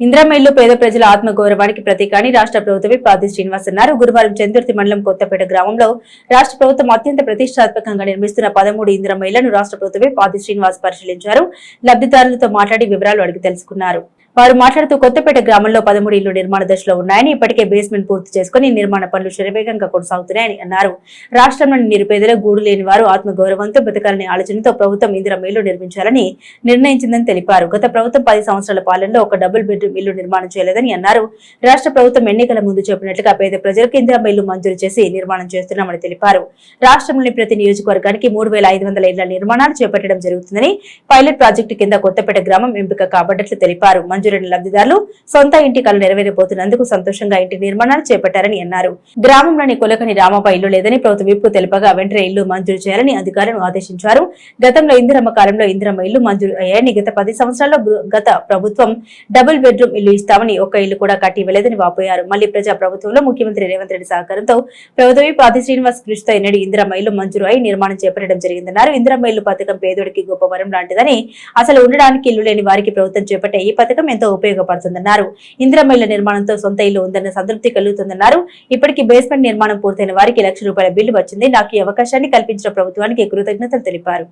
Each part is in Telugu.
ఇందిరమ్మ ఇల్లు పేద ప్రజల ఆత్మగౌరవానికి ప్రతీక అని రాష్ట్ర ప్రభుత్వమే పాది శ్రీనివాస్ అన్నారు. గురువారం చందుర్తి మండలం కొత్తపేట గ్రామంలో రాష్ట్ర ప్రభుత్వం అత్యంత ప్రతిష్టాత్మకంగా నిర్మిస్తున్న 13 ఇందిరమ్మ ఇళ్లను రాష్ట్ర ప్రభుత్వమే పాది శ్రీనివాస్ పరిశీలించారు. లబ్ధిదారులతో మాట్లాడి వివరాలు అడిగి తెలుసుకున్నారు. వారు మాట్లాడుతూ కొత్తపేట గ్రామంలో 13 ఇళ్లు నిర్మాణ దశలో ఉన్నాయని, ఇప్పటికే బేస్మెంట్ పూర్తి చేసుకుని నిర్మాణ పనులు శరవేగంగా కొనసాగుతున్నాయని అన్నారు. రాష్ట్రంలోని నిరుపేదల గూడు లేని వారు ఆత్మగౌరవంతో బతకాలనే ఆలోచనతో ప్రభుత్వం ఇందిరమ్మ ఇల్లు నిర్మించాలని నిర్ణయించిందని తెలిపారు. గత ప్రభుత్వం 10 సంవత్సరాల పాలనలో ఒక డబుల్ బెడ్రూమ్ ఇల్లు నిర్మాణం చేయలేదని అన్నారు. రాష్ట్ర ప్రభుత్వం ఎన్నికల ముందు చెప్పినట్లుగా పేద ప్రజలకు ఇందిరమ్మ ఇల్లు మంజూరు చేసి నిర్మాణం చేస్తున్నామని తెలిపారు. రాష్ట్రంలోని ప్రతి నియోజకవర్గానికి 3500 ఇళ్ల నిర్మాణాలు చేపట్టడం జరుగుతుందని, పైలట్ ప్రాజెక్టు కింద కొత్తపేట గ్రామం ఎంపిక కాబట్టినట్లు తెలిపారు. మంజూరైన లబ్ధిదారులు సొంత ఇంటి కల నెరవేరిపోతున్నందుకు సంతోషంగా ఇంటి నిర్మాణాలు చేపట్టారని అన్నారు. గ్రామంలోని కొలకని రామప్ప ఇల్లు లేదని ప్రభుత్వ విప్పు తెలుపగా వెంటనే ఇల్లు మంజూరు చేయాలని అధికారులను ఆదేశించారు. గతంలో ఇందిరమ్మ కాలంలో ఇందిరమ్మ ఇల్లు మంజూరు అయ్యాయని, గత 10 సంవత్సరాల్లో గత ప్రభుత్వం డబుల్ బెడ్రూమ్ ఇల్లు ఇస్తామని ఒక్క ఇల్లు కూడా కట్టి ఇవ్వలేదని వాపోయారు. మళ్లీ ప్రజా ప్రభుత్వంలో ముఖ్యమంత్రి రేవంత్ రెడ్డి సహకారంతో ప్రభుత్వ పాది శ్రీనివాస్ కృషితో ఎన్నడూ ఇందిరమ్మ ఇల్లు మంజూరు అయి నిర్మాణం చేపట్టడం జరిగిందన్నారు. ఇందిరమ్మ ఇల్లు పథకం పేదోడికి గొప్ప వరం లాంటిదని, అసలు ఉండడానికి ఇల్లు లేని వారికి ప్రభుత్వం చేపట్టే ఈ పథకం ఎంతో ఉపయోగపడుతుందన్నారు. ఇందిరమ్మ ఇళ్ల నిర్మాణంతో సొంత ఇల్లు ఉందన్న సంతృప్తి కలుగుతుందన్నారు. ఇప్పటికీ బేస్మెంట్ నిర్మాణం పూర్తయిన వారికి ₹1,00,000 బిల్లు వచ్చింది. నాకు ఈ అవకాశాన్ని కల్పించిన ప్రభుత్వానికి కృతజ్ఞతలు తెలిపారు.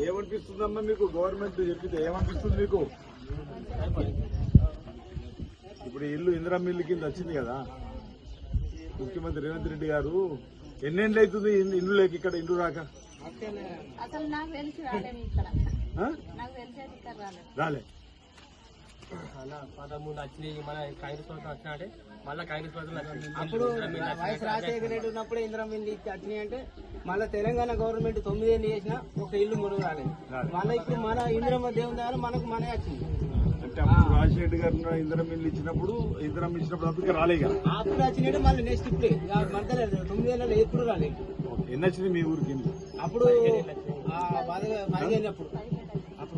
ఏమనిపిస్తుందమ్మా మీకు? గవర్నమెంట్ చెప్పితే ఏమనిపిస్తుంది మీకు? ఇప్పుడు ఇల్లు ఇందిరమ్మ ఇల్లు కింద వచ్చింది కదా, ముఖ్యమంత్రి రేవంత్ రెడ్డి గారు ఎన్నేళ్ళు అవుతుంది ఇల్లు లేక ఇక్కడ ఇల్లు రాక? రాలే. 13 వచ్చినాయి. మన కాంగ్రెస్ ప్రభుత్వం వచ్చినాడే మళ్ళీ కాంగ్రెస్ ప్రభుత్వం అప్పుడు వైఎస్ రాజశేఖర రెడ్డి ఉన్నప్పుడు ఇందిరమ్మ ఇల్లు వచ్చినాయి అంటే, మళ్ళీ తెలంగాణ గవర్నమెంట్ 9 ఏళ్ళు చేసినా ఒక ఇల్లు మురుగు రాలేదు. మళ్ళీ ఇప్పుడు మన ఇందిరమ్మ దేవుని ద్వారా మనకు మనే వచ్చింది. అంటే అప్పుడు రాజశేఖర గారు ఇందిరమ్మ ఇల్లు ఇచ్చినప్పుడు అప్పుడు రాలేదు కదా, అప్పుడు వచ్చినట్టు మళ్ళీ నెక్స్ట్ ఇప్పుడే మధ్యలో 9 ఏళ్ళలో ఎప్పుడు రాలేదు. ఎన్ని వచ్చినాయి మీ ఊరికి? అప్పుడు 15 అప్పుడు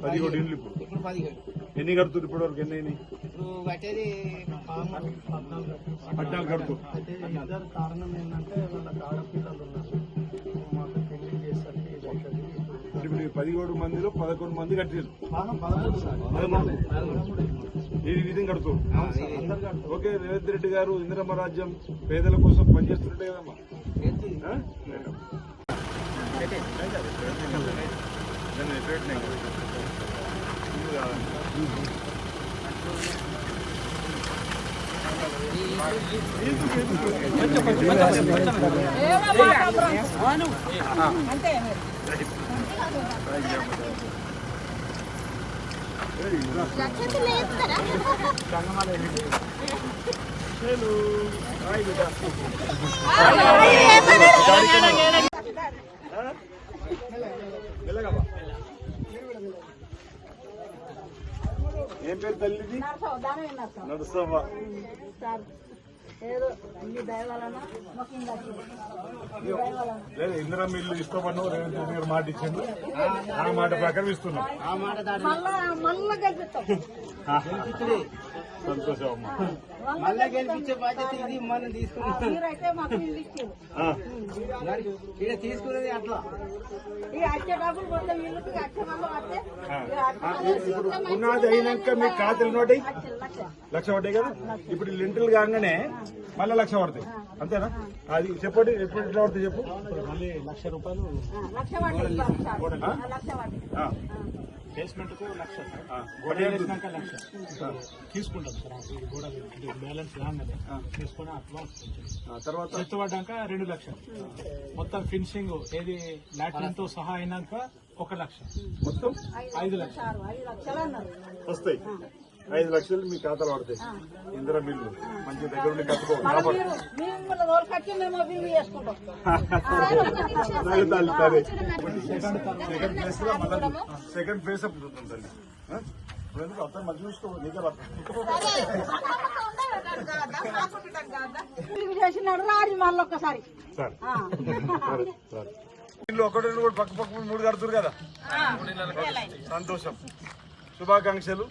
11 ఇల్లు. ఇప్పుడు 15. ఎన్ని కడుతుంది ఇప్పటి వరకు? ఎన్ని అయినాయి? ఇప్పుడు కట్టేది 14 కడుతూ. కారణం ఏంటంటే వాళ్ళకి ఆడపిల్లలు ఉన్నారు, మాకు పెళ్లి చేసరికి ఇప్పుడు 17 మందిలో 11 మంది కట్టారు. ఈ విధంగా కడుతూ. ఓకే, రేవంత్ రెడ్డి గారు ఇందిరమ్మ రాజ్యం పేదల కోసం పనిచేస్తుంటే కదమ్మా. ఏం పేరు తల్లిది? నడుస్తావా? లేదు, ఇందిరమ్మ ఇల్లు ఇస్తామన్నా రేవంత్ రెడ్డి గారు మాట ఇచ్చిండు. ఆ మాట ప్రకారం ఇస్తున్నాం. సంతోషం అమ్మా. మళ్ళా గెలిపించే బాధ్యత ఇది మనం తీసుకున్నాం. తీసుకునేది అట్లా పునాది అయినాక మీ ఖాతాలు నోటి ₹1,00,000 పడ్డాయి కదా. ఇప్పుడు లింటల్ కాగానే మళ్ళీ ₹1,00,000 పడతాయి, అంతేనా? అది చెప్పండి, ఎప్పుడు ఎట్లా పడుతుంది చెప్పు. మళ్ళీ ₹1,00,000 బేస్మెంట్ కు 1,00,000 తీసుకుంటాం సార్. గోడ బ్యాలెన్స్ రాగానే తీసుకుని అడ్వాన్స్ తర్వాత ఎత్తుపడ్డాక 2,00,000 మొత్తం ఫినిషింగ్ ఏది లాట్రిన్ తో సహా అయినాక 1,00,000 మొత్తం 5,00,000 వస్తాయి. 5,00,000 మీ ఖాతాలో పడతాయి. ఇందిరమ్మ ఇల్లు మంచి దగ్గర ఉండి కట్టుకోవాలి. సెకండ్ ఫేస్ అప్ తల్లి. ఇప్పుడు అర్థం మంచి చూసుకో, నీకే ఇల్లు ఒకటి కూడా పక్క 3 కడుతురు కదా. సంతోషం, శుభాకాంక్షలు.